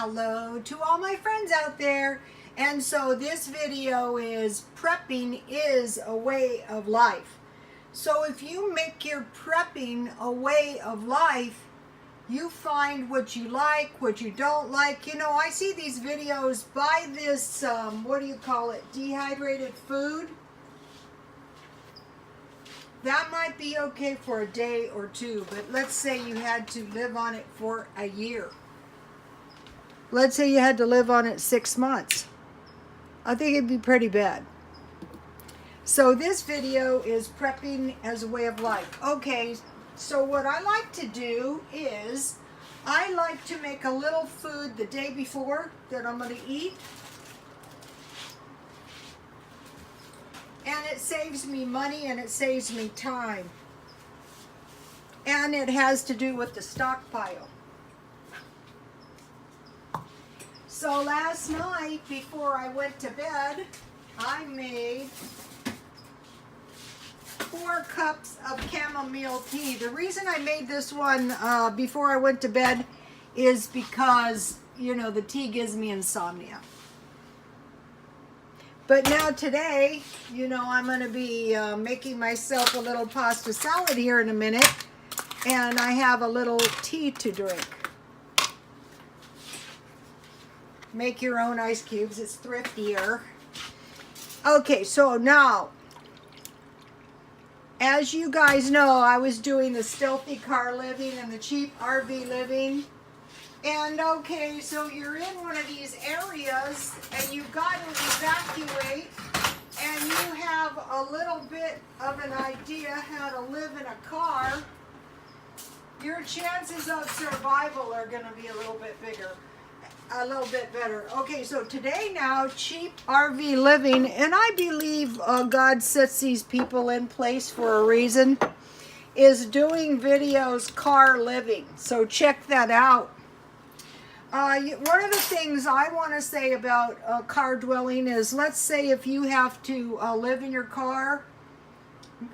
Hello to all my friends out there. And so this video is prepping is a way of life. So if you make your prepping a way of life, you find what you like, what you don't like. You know, I see these videos, buy this, what do you call it, dehydrated food. That might be okay for a day or two, but let's say you had to live on it for a year. Let's say you had to live on it 6 months. I think it'd be pretty bad. So this video is prepping as a way of life. Okay, so what I like to do is I like to make a little food the day before that I'm going to eat. And it saves me money and it saves me time. And it has to do with the stockpile. So last night before I went to bed, I made 4 cups of chamomile tea. The reason I made this one before I went to bed is because, you know, the tea gives me insomnia. But now today, you know, I'm going to be making myself a little pasta salad here in a minute. And I have a little tea to drink. Make your own ice cubes. It's thriftier. Okay, so now, as you guys know, I was doing the stealthy car living and the cheap RV living. And okay, so you're in one of these areas and you've got to evacuate and you have a little bit of an idea how to live in a car. Your chances of survival are going to be a little bit bigger, a little bit better. Okay, so today now, cheap RV living, and I believe God sets these people in place for a reason, is doing videos car living. So check that out. One of the things I want to say about car dwelling is, let's say if you have to live in your car,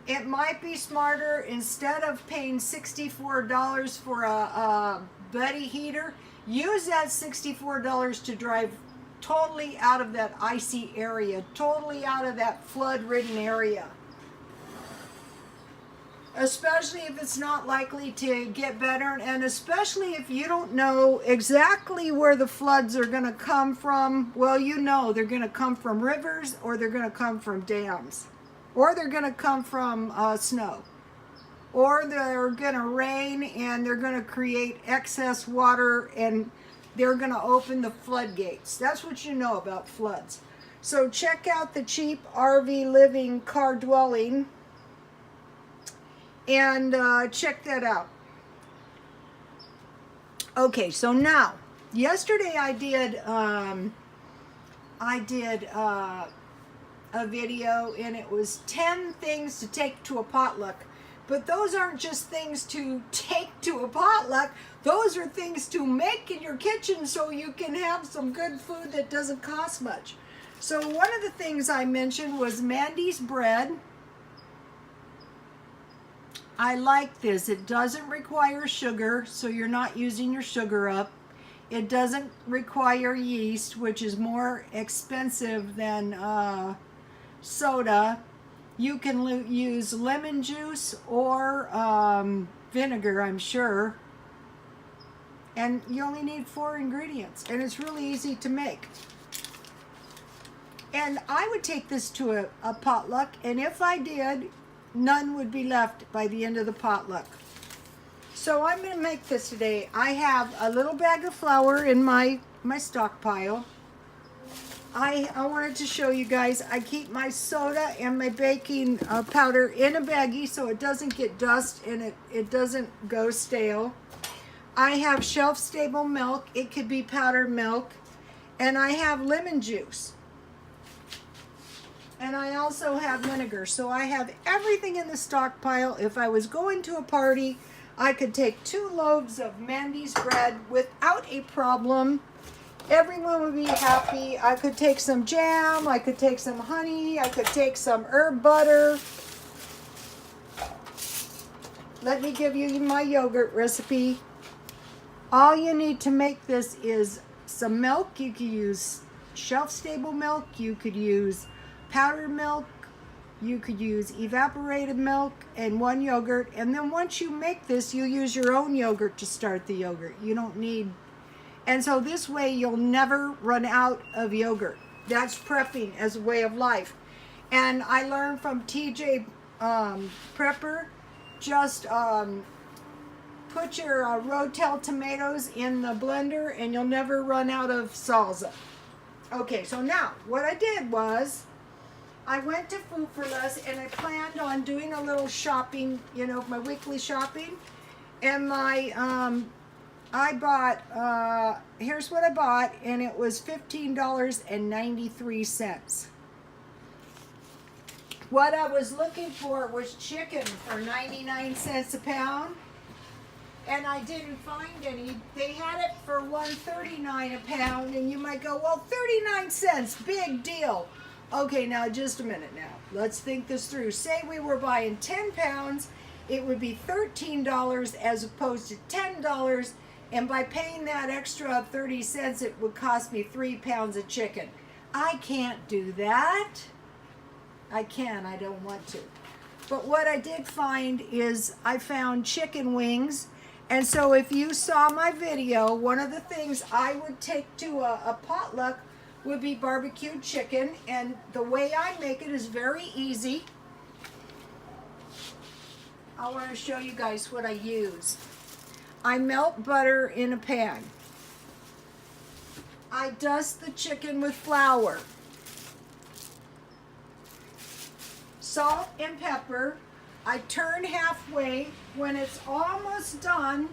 it might be smarter, instead of paying $64 for a buddy heater, use that $64 to drive totally out of that icy area, totally out of that flood-ridden area. Especially if it's not likely to get better, and especially if you don't know exactly where the floods are going to come from. Well, you know they're going to come from rivers, or they're going to come from dams, or they're going to come from snow, or they're going to rain and they're going to create excess water and they're going to open the floodgates. That's what you know about floods. So check out the cheap RV living car dwelling. And check that out. Okay, so now, yesterday I did a video, and it was 10 things to take to a potluck. But those aren't just things to take to a potluck. Those are things to make in your kitchen so you can have some good food that doesn't cost much. So one of the things I mentioned was Mandy's bread. I like this. It doesn't require sugar, so you're not using your sugar up. It doesn't require yeast, which is more expensive than soda. You can use lemon juice or vinegar, I'm sure. And you only need 4 ingredients, and it's really easy to make. And I would take this to a potluck, and if I did, none would be left by the end of the potluck. So I'm going to make this today. I have a little bag of flour in my stockpile. I wanted to show you guys, I keep my soda and my baking powder in a baggie so it doesn't get dust and it doesn't go stale. I have shelf-stable milk. It could be powdered milk. And I have lemon juice. And I also have vinegar. So I have everything in the stockpile. If I was going to a party, I could take 2 loaves of Mandy's bread without a problem. Everyone would be happy. I could take some jam. I could take some honey. I could take some herb butter. Let me give you my yogurt recipe. All you need to make this is some milk. You could use shelf-stable milk. You could use powdered milk. You could use evaporated milk and 1 yogurt. And then once you make this, you use your own yogurt to start the yogurt. You don't need... And so this way you'll never run out of yogurt. That's prepping as a way of life. And I learned from TJ Prepper, just put your Rotel tomatoes in the blender and you'll never run out of salsa. Okay, so now what I did was I went to Food for Less and I planned on doing a little shopping, you know, my weekly shopping. And my, I bought, here's what I bought, and it was $15.93. What I was looking for was chicken for 99 cents a pound. And I didn't find any. They had it for $1.39 a pound, and you might go, well, 39 cents, big deal. Okay, now just a minute now. Let's think this through. Say we were buying 10 pounds, it would be $13 as opposed to $10, and by paying that extra 30 cents, it would cost me 3 pounds of chicken. I can't do that. I don't want to. But what I did find is I found chicken wings. And so if you saw my video, one of the things I would take to a potluck would be barbecued chicken. And the way I make it is very easy. I want to show you guys what I use. I melt butter in a pan. I dust the chicken with flour, salt and pepper. I turn halfway. When it's almost done,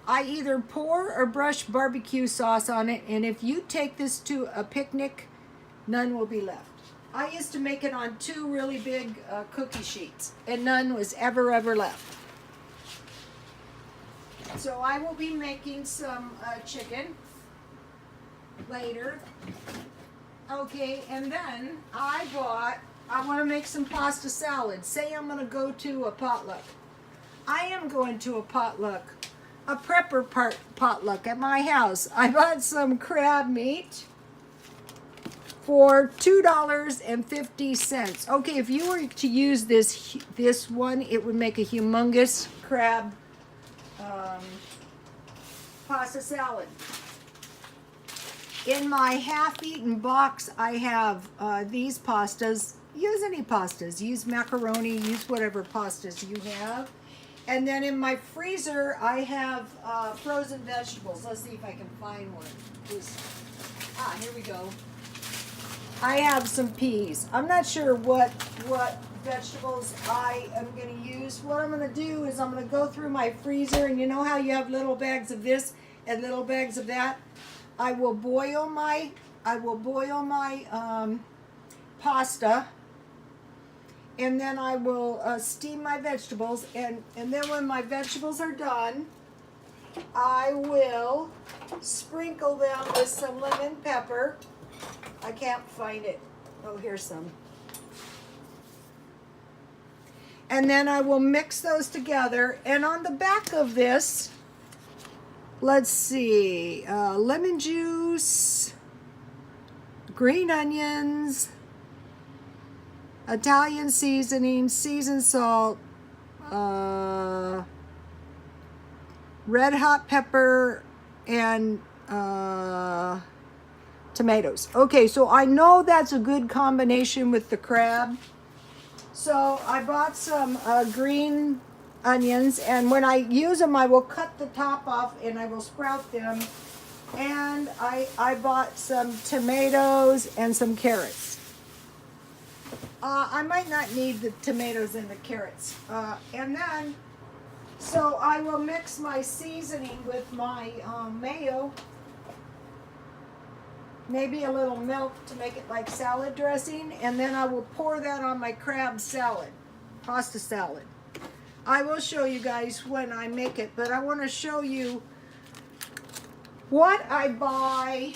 I either pour or brush barbecue sauce on it, and if you take this to a picnic, none will be left. I used to make it on 2 really big cookie sheets, and none was ever left. So I will be making some chicken later. Okay, and then I want to make some pasta salad. Say I'm going to go to a potluck. I am going to a potluck, a prepper potluck at my house. I bought some crab meat for $2.50. Okay, if you were to use this one, it would make a humongous crab pasta salad. In my half-eaten box, I have these pastas. Use any pastas. Use macaroni. Use whatever pastas you have. And then in my freezer, I have frozen vegetables. Let's see if I can find one. Here we go. I have some peas. I'm not sure what vegetables I am going to use. What I'm going to do is I'm going to go through my freezer, and you know how you have little bags of this and little bags of that? I will boil my pasta, and then I will steam my vegetables, and then when my vegetables are done, I will sprinkle them with some lemon pepper. I can't find it. Oh, here's some. And then I will mix those together, and on the back of this, let's see, lemon juice, green onions, Italian seasoning, seasoned salt, red hot pepper, and tomatoes. Okay, so I know that's a good combination with the crab. So I bought some green onions, and when I use them, I will cut the top off and I will sprout them. And I bought some tomatoes and some carrots. I might not need the tomatoes and the carrots. And then, so I will mix my seasoning with my mayo, maybe a little milk to make it like salad dressing, and then I will pour that on my crab salad, pasta salad. I will show you guys when I make it, but I want to show you what I buy,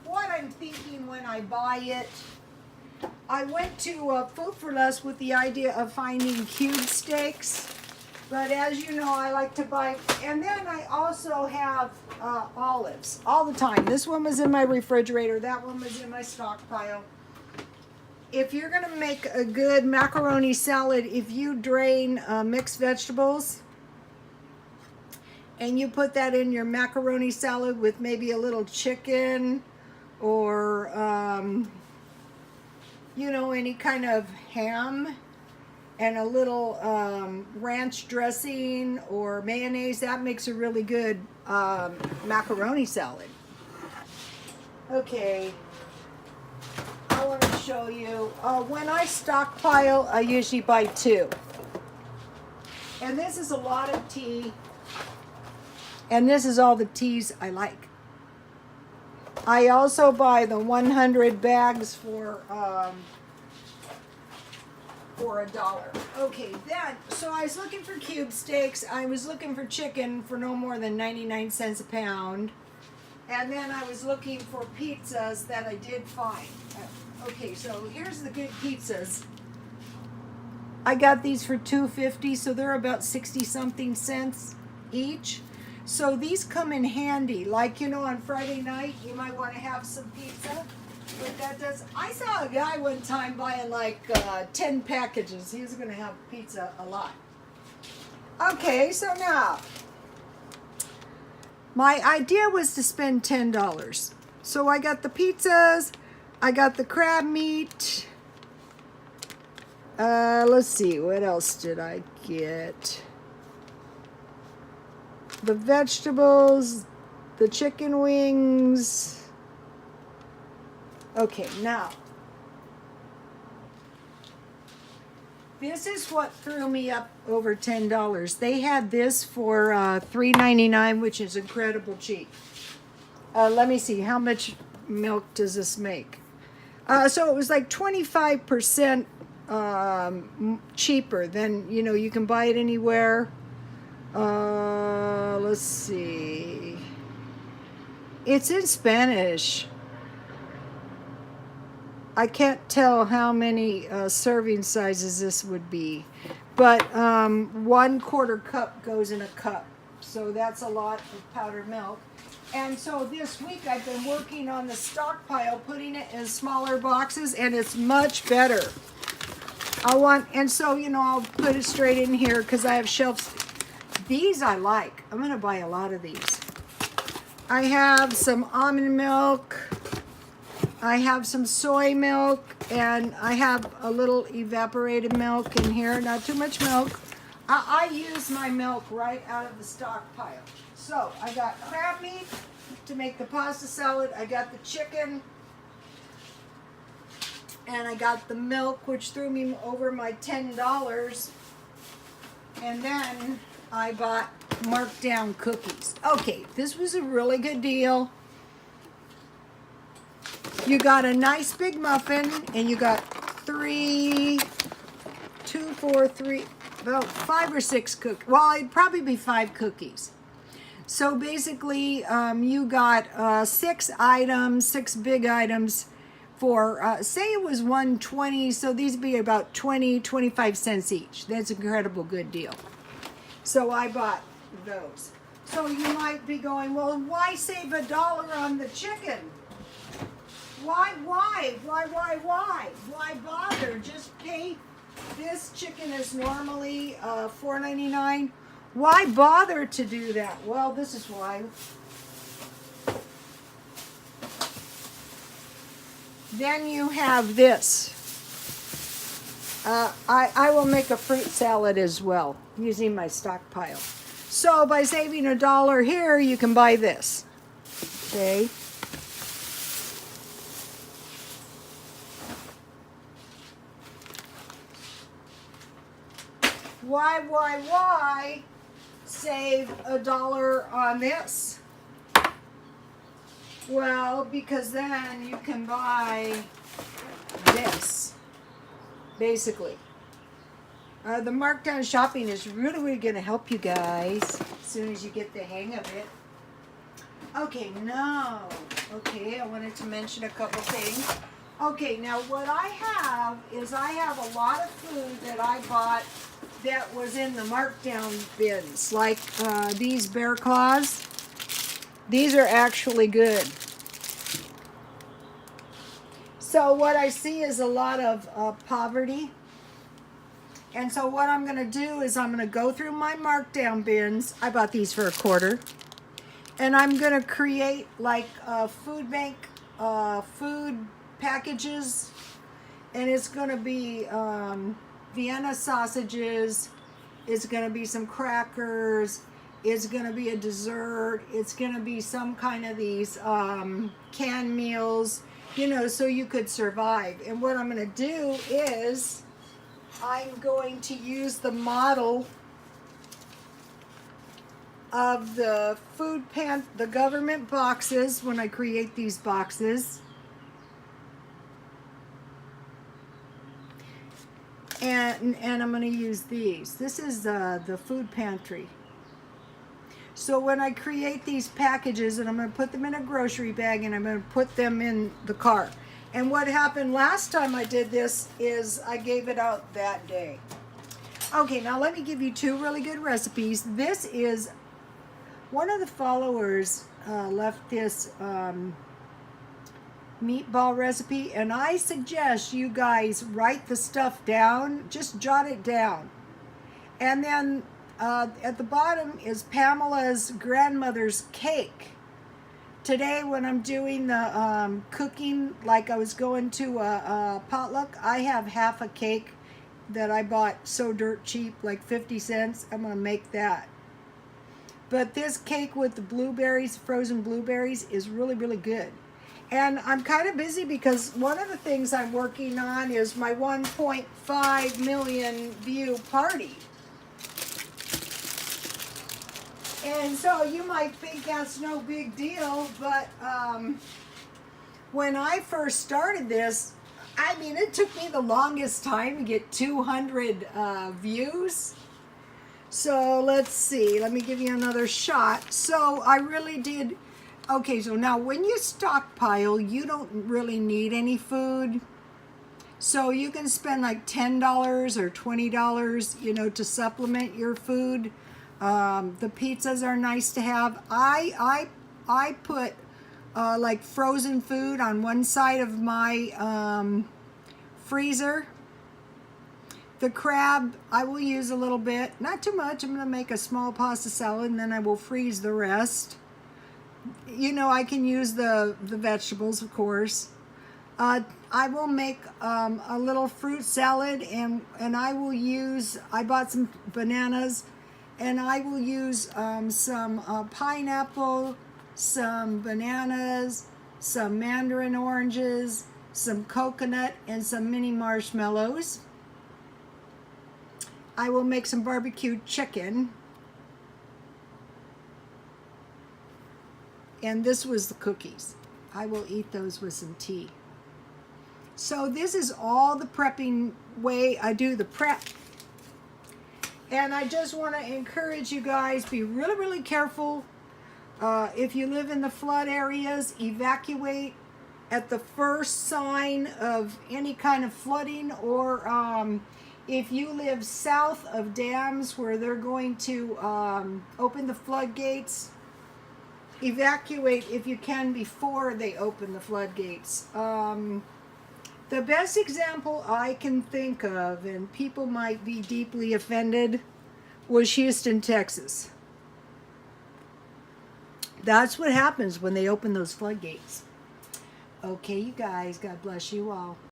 what I'm thinking when I buy it. I went to Food for Less with the idea of finding cube steaks, But as you know, I like to buy, and then I also have olives all the time. This one was in my refrigerator. That one was in my stockpile. If you're gonna make a good macaroni salad, if you drain mixed vegetables and you put that in your macaroni salad with maybe a little chicken or, you know, any kind of ham and a little ranch dressing or mayonnaise, that makes a really good macaroni salad. Okay, I want to show you. When I stockpile, I usually buy 2. And this is a lot of tea. And this is all the teas I like. I also buy the 100 bags for $1. Okay, then, so I was looking for cube steaks. I was looking for chicken for no more than 99 cents a pound. And then I was looking for pizzas that I did find. Okay, so here's the good pizzas. I got these for $2.50, so they're about 60-something cents each. So these come in handy. Like, you know, on Friday night, you might want to have some pizza. But that does. I saw a guy one time buying like 10 packages. He was going to have pizza a lot. Okay, so now, my idea was to spend $10. So I got the pizzas, I got the crab meat. Let's see, what else did I get? The vegetables, the chicken wings. Okay, now, this is what threw me up over $10. They had this for $3.99, which is incredible cheap. Let me see, how much milk does this make? So it was like 25% cheaper than, you know, you can buy it anywhere. Let's see. It's in Spanish. I can't tell how many serving sizes this would be, but 1/4 cup goes in a cup, so that's a lot of powdered milk. And so this week I've been working on the stockpile, putting it in smaller boxes, and it's much better. And so, you know, I'll put it straight in here because I have shelves. These I like. I'm going to buy a lot of these. I have some almond milk. I have some soy milk, and I have a little evaporated milk in here. Not too much milk. I use my milk right out of the stockpile. So I got crab meat to make the pasta salad. I got the chicken, and I got the milk, which threw me over my $10. And then I bought Markdown cookies. Okay, this was a really good deal. You got a nice big muffin, and you got 5 or 6 cookies. Well, it'd probably be 5 cookies. So basically, you got 6 items, 6 big items for, say it was $1.20, so these would be about 25 cents each. That's an incredible good deal. So I bought those. So you might be going, well, why save $1 on the chicken? Why bother? Just pay. This chicken is normally $4.99. Why bother to do that? Well, this is why. Then you have this. I will make a fruit salad as well using my stockpile. So by saving $1 here, you can buy this. Okay. Why save $1 on this? Well, because then you can buy this, basically. The markdown shopping is really going to help you guys as soon as you get the hang of it. Okay, now, I wanted to mention a couple things. Okay, now what I have is I have a lot of food that I bought that was in the markdown bins, like these bear claws. These are actually good. So what I see is a lot of poverty. And so what I'm going to do is I'm going to go through my markdown bins. I bought these for $1. And I'm going to create like food bank food packages. And it's going to be Vienna sausages. It's going to be some crackers. It's going to be a dessert. It's going to be some kind of these canned meals, you know, so you could survive. And what I'm going to do is I'm going to use the model of the the government boxes when I create these boxes. And I'm going to use these. This is the food pantry. So when I create these packages, and I'm going to put them in a grocery bag, and I'm going to put them in the car. And what happened last time I did this is I gave it out that day. Okay, now let me give you 2 really good recipes. This is one of the followers left this meatball recipe, and I suggest you guys write the stuff down. Just jot it down. And then at the bottom is Pamela's grandmother's cake. Today when I'm doing the cooking, like I was going to a potluck, I have half a cake that I bought so dirt cheap, like 50 cents. I'm going to make that. But this cake with the blueberries, frozen blueberries, is really, really good. And I'm kind of busy because one of the things I'm working on is my 1.5 million view party. And so you might think that's no big deal, but when I first started this, I mean, it took me the longest time to get 200 views. So let's see, let me give you another shot. So I really did, okay, so now when you stockpile, you don't really need any food. So you can spend like $10 or $20, you know, to supplement your food. The pizzas are nice to have. I put like frozen food on one side of my freezer. The crab, I will use a little bit, not too much. I'm going to make a small pasta salad and then I will freeze the rest. You know, I can use the vegetables, of course. I will make a little fruit salad and I will use, I bought some bananas, and I will use some pineapple, some bananas, some mandarin oranges, some coconut, and some mini marshmallows. I will make some barbecued chicken. And this was the cookies. I will eat those with some tea. So this is all the prepping way I do the prep. And I just want to encourage you guys, be really, really careful. If you live in the flood areas, evacuate at the first sign of any kind of flooding, or if you live south of dams where they're going to open the floodgates, evacuate if you can before they open the floodgates. The best example I can think of, and people might be deeply offended, was Houston, Texas. That's what happens when they open those floodgates. Okay, you guys, God bless you all.